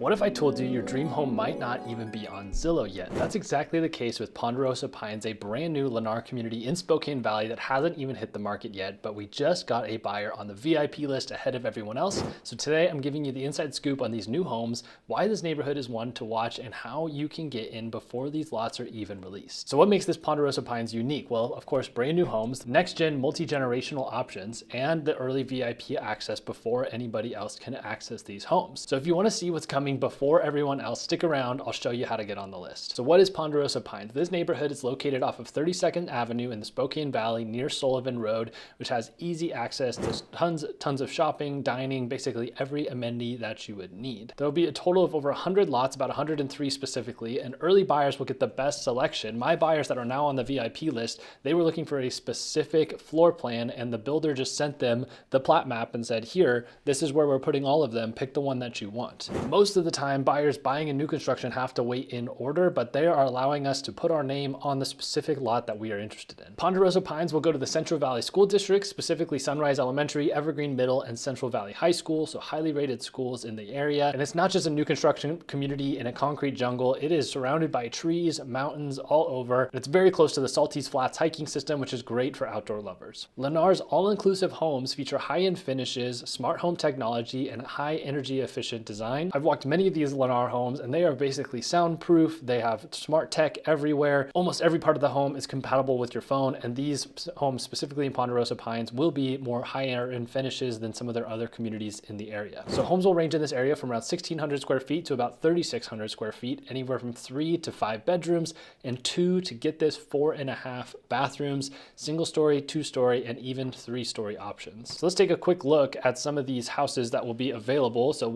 What if I told you your dream home might not even be on Zillow yet? That's exactly the case with Ponderosa Pines, a brand new Lennar community in Spokane Valley that hasn't even hit the market yet, but we just got a buyer on the VIP list ahead of everyone else. So today I'm giving you the inside scoop on these new homes, why this neighborhood is one to watch, and how you can get in before these lots are even released. So what makes this Ponderosa Pines unique? Well, of course, brand new homes, next-gen multi-generational options, and the early VIP access before anybody else can access these homes. So if you want to see what's coming before everyone else, stick around, I'll show you how to get on the list. So what is Ponderosa Pines? This neighborhood is located off of 32nd Avenue in the Spokane Valley near Sullivan Road, which has easy access to tons of shopping, dining, basically every amenity that you would need. There will be a total of over 100 lots, about 103 specifically, and early buyers will get the best selection. My buyers that are now on the VIP list, they were looking for a specific floor plan, and the builder just sent them the plat map and said, here, this is where we're putting all of them, pick the one that you want. Most of the time, buyers buying a new construction have to wait in order, but they are allowing us to put our name on the specific lot that we are interested in. Ponderosa Pines will go to the Central Valley School District, specifically Sunrise Elementary, Evergreen Middle, and Central Valley High School, so highly rated schools in the area. And it's not just a new construction community in a concrete jungle, it is surrounded by trees, mountains all over. And it's very close to the Salties Flats hiking system, which is great for outdoor lovers. Lennar's all-inclusive homes feature high-end finishes, smart home technology, and high energy efficient design. I've walked many of these Lennar homes and they are basically soundproof. They have smart tech everywhere. Almost every part of the home is compatible with your phone, and these homes, specifically in Ponderosa Pines, will be more higher in finishes than some of their other communities in the area. So homes will range in this area from around 1,600 square feet to about 3,600 square feet, anywhere from 3 to 5 bedrooms and 2 to get this 4.5 bathrooms, single story, 2-story, and even 3-story options. So let's take a quick look at some of these houses that will be available. So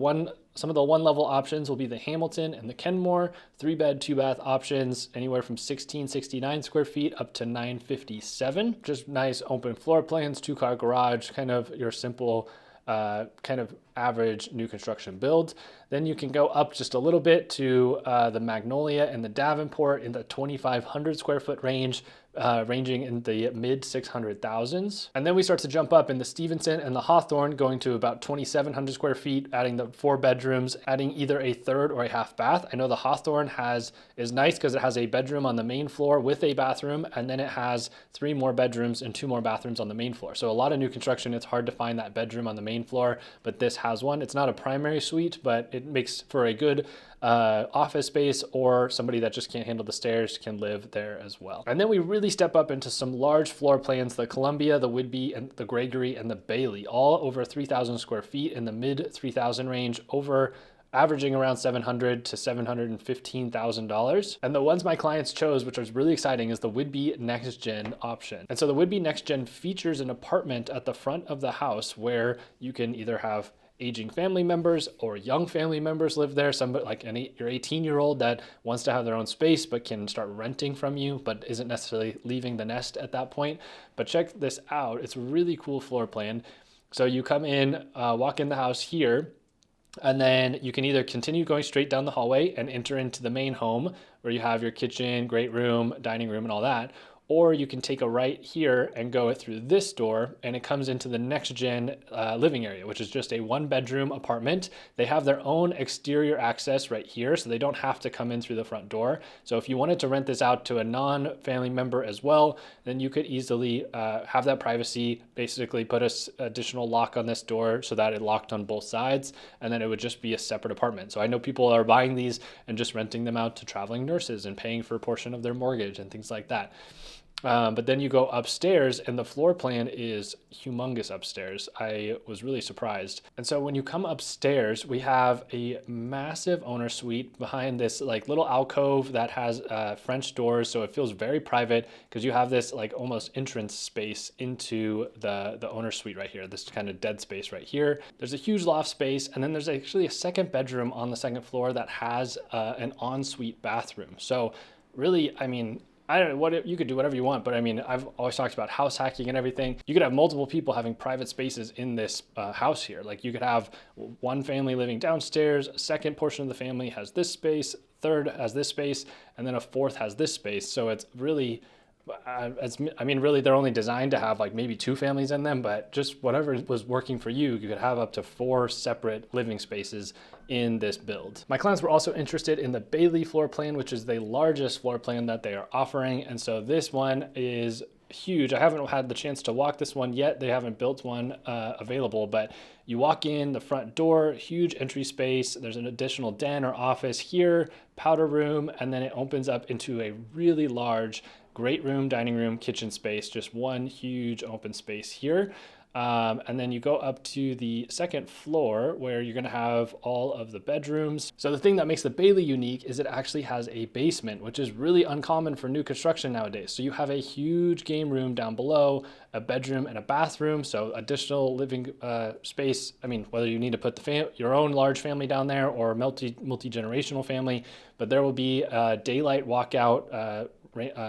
some of the one-level options will be the Hamilton and the Kenmore, 3-bed, 2-bath options, anywhere from 1,669 square feet up to 957. Just nice open floor plans, 2-car garage, kind of your simple kind of average new construction build. Then you can go up just a little bit to the Magnolia and the Davenport in the 2,500 square foot range, ranging in the mid 600,000s. And then we start to jump up in the Stevenson and the Hawthorne, going to about 2,700 square feet, adding the 4 bedrooms, adding either a 3rd or a half bath. I know the Hawthorne is nice because it has a bedroom on the main floor with a bathroom, and then it has 3 more bedrooms and 2 more bathrooms on the main floor. So a lot of new construction, it's hard to find that bedroom on the main floor, but this has one. It's not a primary suite, but it makes for a good office space, or somebody that just can't handle the stairs can live there as well. And then we really step up into some large floor plans, the Columbia, the Whidbey, and the Gregory, and the Bailey, all over 3,000 square feet in the mid 3,000 range, averaging around $700,000 to $715,000. And the ones my clients chose, which was really exciting, is the Whidbey Next Gen option. And so the Whidbey Next Gen features an apartment at the front of the house where you can either have aging family members or young family members live there. Somebody like your 18-year-old that wants to have their own space but can start renting from you but isn't necessarily leaving the nest at that point. But check this out. It's a really cool floor plan. So you come in, walk in the house here, and then you can either continue going straight down the hallway and enter into the main home where you have your kitchen, great room, dining room, and all that. Or you can take a right here and go through this door, and it comes into the Next Gen living area, which is just a 1-bedroom apartment. They have their own exterior access right here, so they don't have to come in through the front door. So if you wanted to rent this out to a non-family member as well, then you could easily have that privacy, basically put an additional lock on this door so that it locked on both sides, and then it would just be a separate apartment. So I know people are buying these and just renting them out to traveling nurses and paying for a portion of their mortgage and things like that. But then you go upstairs and the floor plan is humongous upstairs. I was really surprised. And so when you come upstairs, we have a massive owner suite behind this like little alcove that has French doors. So it feels very private because you have this like almost entrance space into the owner suite right here, this kind of dead space right here. There's a huge loft space, and then there's actually a 2nd bedroom on the 2nd floor that has an ensuite bathroom. So really, I mean, I don't know what you could do whatever you want, but I mean, I've always talked about house hacking and everything. You could have multiple people having private spaces in this house here. Like you could have one family living downstairs, a 2nd portion of the family has this space, 3rd has this space, and then a 4th has this space. So it's really, really they're only designed to have like maybe 2 families in them, but just whatever was working for you, you could have up to 4 separate living spaces in this build. My clients were also interested in the Bailey floor plan, which is the largest floor plan that they are offering. And so this one is huge. I haven't had the chance to walk this one yet. They haven't built one available, but you walk in the front door, huge entry space. There's an additional den or office here, powder room, and then it opens up into a really large great room, dining room, kitchen space, just one huge open space here. And then you go up to the second floor where you're gonna have all of the bedrooms. So the thing that makes the Bailey unique is it actually has a basement, which is really uncommon for new construction nowadays. So you have a huge game room down below, a bedroom and a bathroom. So additional living space. I mean, whether you need to put your own large family down there or multi-generational family, but there will be a daylight walkout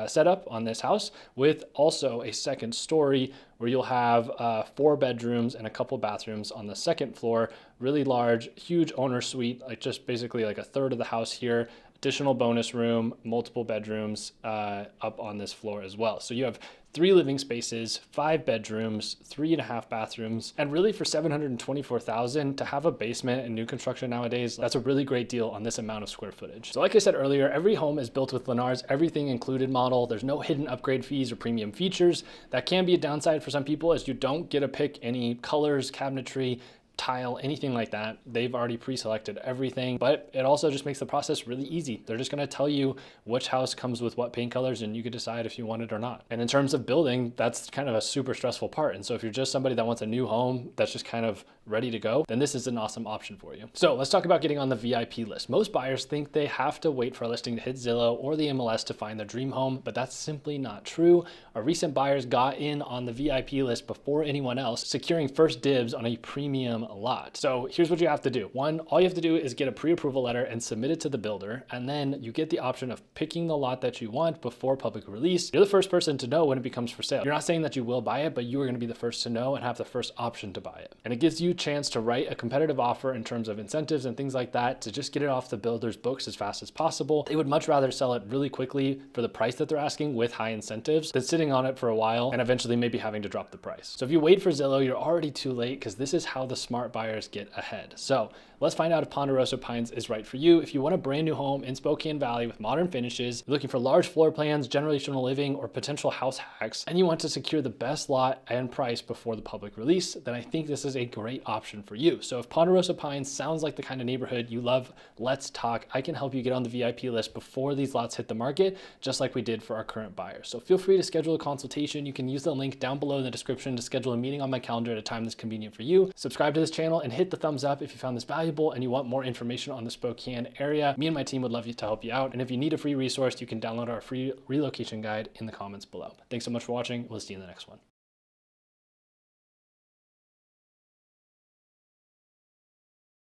setup on this house with also a second story where you'll have 4 bedrooms and a couple bathrooms on the second floor. Really large, huge owner suite, like just basically like a third of the house here. Additional bonus room, multiple bedrooms up on this floor as well. So you have 3 living spaces, 5 bedrooms, 3.5 bathrooms, and really for $724,000 to have a basement in new construction nowadays, that's a really great deal on this amount of square footage. So like I said earlier, every home is built with Lennar's everything included model. There's no hidden upgrade fees or premium features. That can be a downside for some people as you don't get to pick any colors, cabinetry, tile, anything like that. They've already pre-selected everything, but it also just makes the process really easy. They're just gonna tell you which house comes with what paint colors and you can decide if you want it or not. And in terms of building, that's kind of a super stressful part. And so if you're just somebody that wants a new home that's just kind of ready to go, then this is an awesome option for you. So let's talk about getting on the VIP list. Most buyers think they have to wait for a listing to hit Zillow or the MLS to find their dream home, but that's simply not true. Our recent buyers got in on the VIP list before anyone else, securing first dibs on a premium lot. So here's what you have to do. One, all you have to do is get a pre-approval letter and submit it to the builder, and then you get the option of picking the lot that you want before public release. You're the first person to know when it becomes for sale. You're not saying that you will buy it, but you are going to be the first to know and have the first option to buy it. And it gives you a chance to write a competitive offer in terms of incentives and things like that to just get it off the builder's books as fast as possible. They would much rather sell it really quickly for the price that they're asking with high incentives than sitting on it for a while and eventually maybe having to drop the price. So if you wait for Zillow, you're already too late because this is how the smart buyers get ahead. So let's find out if Ponderosa Pines is right for you. If you want a brand new home in Spokane Valley with modern finishes, you're looking for large floor plans, generational living, or potential house hacks, and you want to secure the best lot and price before the public release, then I think this is a great option for you. So if Ponderosa Pines sounds like the kind of neighborhood you love, let's talk. I can help you get on the VIP list before these lots hit the market, just like we did for our current buyers. So feel free to schedule a consultation. You can use the link down below in the description to schedule a meeting on my calendar at a time that's convenient for you. Subscribe to this channel and hit the thumbs up if you found this valuable and you want more information on the Spokane area. Me and my team would love to help you out. And if you need a free resource, you can download our free relocation guide in the comments below. Thanks so much for watching. We'll see you in the next one.